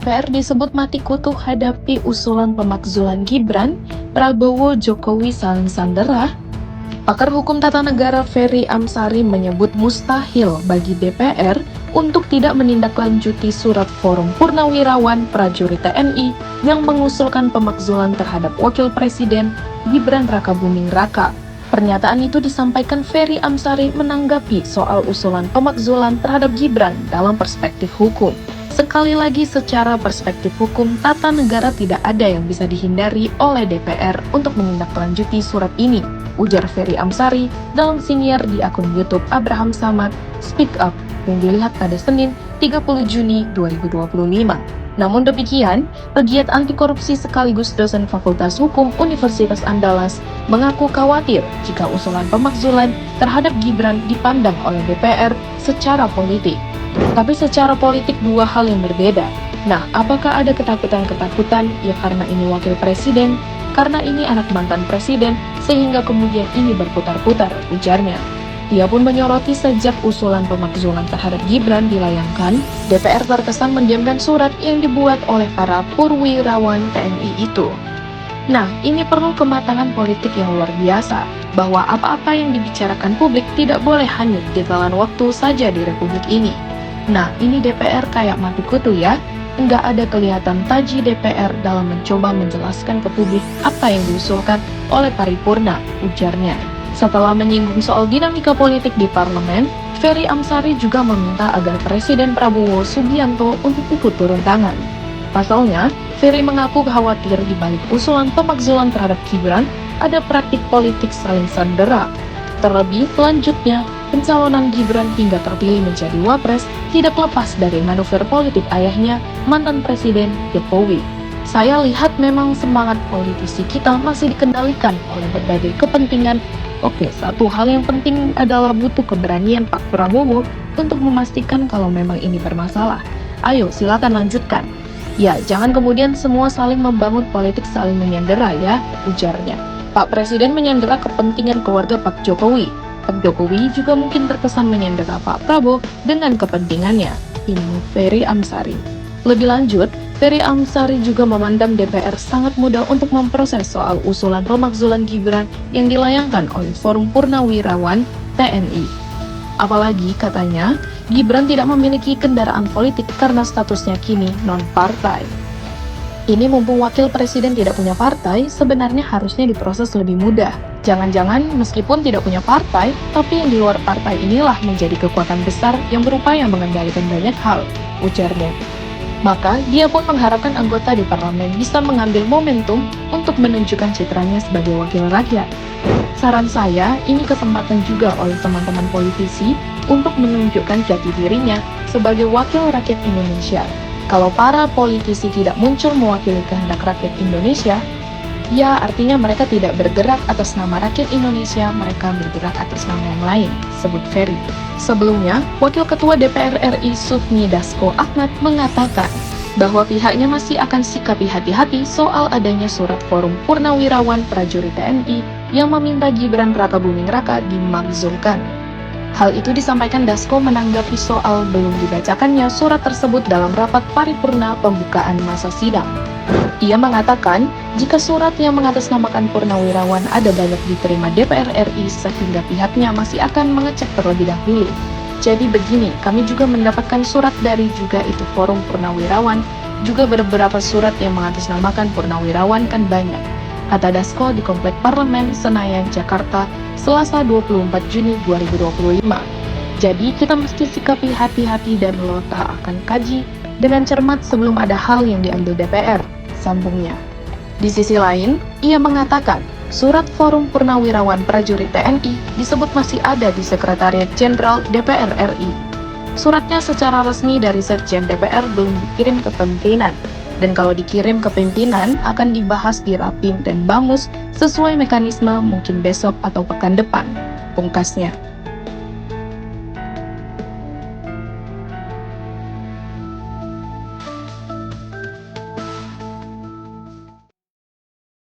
PR disebut mati kutu hadapi usulan pemakzulan Gibran, Prabowo Jokowi saling sandera. Pakar hukum tata negara Ferry Amsari menyebut mustahil bagi DPR untuk tidak menindaklanjuti surat Forum Purnawirawan Prajurit TNI yang mengusulkan pemakzulan terhadap Wakil Presiden Gibran Rakabuming Raka. Pernyataan itu disampaikan Ferry Amsari menanggapi soal usulan pemakzulan terhadap Gibran dalam perspektif hukum. Sekali lagi, secara perspektif hukum tata negara tidak ada yang bisa dihindari oleh DPR untuk menindaklanjuti surat ini, ujar Ferry Amsari dalam siniar di akun YouTube Abraham Samad Speak Up yang dilihat pada Senin 30 Juni 2025. Namun demikian, pegiat anti korupsi sekaligus dosen Fakultas Hukum Universitas Andalas mengaku khawatir jika usulan pemakzulan terhadap Gibran dipandang oleh DPR secara politik. Tapi secara politik dua hal yang berbeda. Nah, apakah ada ketakutan-ketakutan ya karena ini wakil presiden, karena ini anak mantan presiden, sehingga kemudian ini berputar-putar, ujarnya. Dia pun menyoroti sejak usulan pemakzulan terhadap Gibran dilayangkan, DPR terkesan mendiamkan surat yang dibuat oleh para purwirawan TNI itu. Nah, ini perlu kematangan politik yang luar biasa, bahwa apa-apa yang dibicarakan publik tidak boleh hanyut di telan waktu saja di Republik ini. Nah, ini DPR kayak mati kutu ya, nggak ada kelihatan taji DPR dalam mencoba menjelaskan ke publik apa yang diusulkan oleh paripurna, ujarnya. Setelah menyinggung soal dinamika politik di parlemen, Ferry Amsari juga meminta agar Presiden Prabowo Subianto untuk ikut turun tangan. Pasalnya, Ferry mengaku khawatir di balik usulan pemakzulan terhadap Gibran ada praktik politik saling sandera. Terlebih, selanjutnya, pencalonan Gibran hingga terpilih menjadi wapres tidak lepas dari manuver politik ayahnya, mantan Presiden Jokowi. Saya lihat memang semangat politisi kita masih dikendalikan oleh berbagai kepentingan. Oke, satu hal yang penting adalah butuh keberanian Pak Prabowo untuk memastikan kalau memang ini bermasalah. Ayo, silakan lanjutkan. Ya, jangan kemudian semua saling membangun politik saling menyandera ya, ujarnya. Pak Presiden menyandera kepentingan keluarga Pak Jokowi. Pak Jokowi juga mungkin terkesan menyandera Pak Prabowo dengan kepentingannya. Ini Ferry Amsari. Lebih lanjut, Ferry Amsari juga memandang DPR sangat mudah untuk memproses soal usulan pemakzulan Gibran yang dilayangkan oleh Forum Purnawirawan TNI. Apalagi, katanya, Gibran tidak memiliki kendaraan politik karena statusnya kini non-partai. Ini mumpung wakil presiden tidak punya partai, sebenarnya harusnya diproses lebih mudah. Jangan-jangan meskipun tidak punya partai, tapi yang di luar partai inilah menjadi kekuatan besar yang berupaya mengendalikan banyak hal, ujarnya. Maka, dia pun mengharapkan anggota di parlemen bisa mengambil momentum untuk menunjukkan citranya sebagai wakil rakyat. Saran saya, ini kesempatan juga oleh teman-teman politisi untuk menunjukkan jati dirinya sebagai wakil rakyat Indonesia. Kalau para politisi tidak muncul mewakili kehendak rakyat Indonesia, ya artinya mereka tidak bergerak atas nama rakyat Indonesia, mereka bergerak atas nama yang lain, sebut Ferry. Sebelumnya, Wakil Ketua DPR RI Sufmi Dasko Ahmad mengatakan bahwa pihaknya masih akan sikapi hati-hati soal adanya surat Forum Purnawirawan Prajurit TNI yang meminta Gibran Rakabuming Raka dimakzulkan. Hal itu disampaikan Dasko menanggapi soal belum dibacakannya surat tersebut dalam rapat paripurna pembukaan masa sidang. Ia mengatakan, jika surat yang mengatasnamakan Purnawirawan ada banyak diterima DPR RI sehingga pihaknya masih akan mengecek terlebih dahulu. Jadi begini, kami juga mendapatkan surat dari juga itu Forum Purnawirawan, juga beberapa surat yang mengatasnamakan Purnawirawan kan banyak, kata Dasko di Komplek Parlemen Senayan, Jakarta, Selasa 24 Juni 2025. Jadi kita mesti sikapi hati-hati dan lo tak akan kaji dengan cermat sebelum ada hal yang diambil DPR, sambungnya. Di sisi lain, ia mengatakan surat Forum Purnawirawan Prajurit TNI disebut masih ada di Sekretariat Jenderal DPR RI. Suratnya secara resmi dari Sekjen DPR belum dikirim ke pimpinan, dan kalau dikirim ke pimpinan akan dibahas di Rapim dan Bamus sesuai mekanisme mungkin besok atau pekan depan, pungkasnya.